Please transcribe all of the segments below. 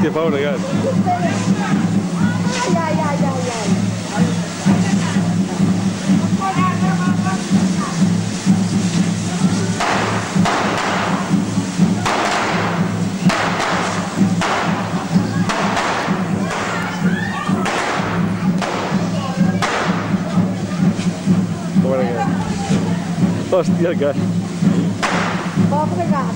Hòstia, pobre gat. Ai, ai, ai, ai, ai. Pobre gat. Hòstia, el gat. Pobre gat.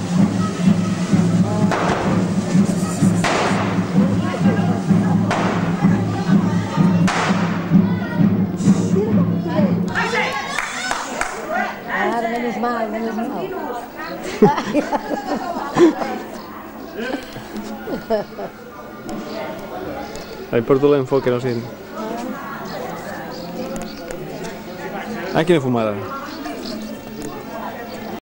Ara, menos mal, menos mal. Ahí porto l'enfoque, no sent. Ah, quina fumada.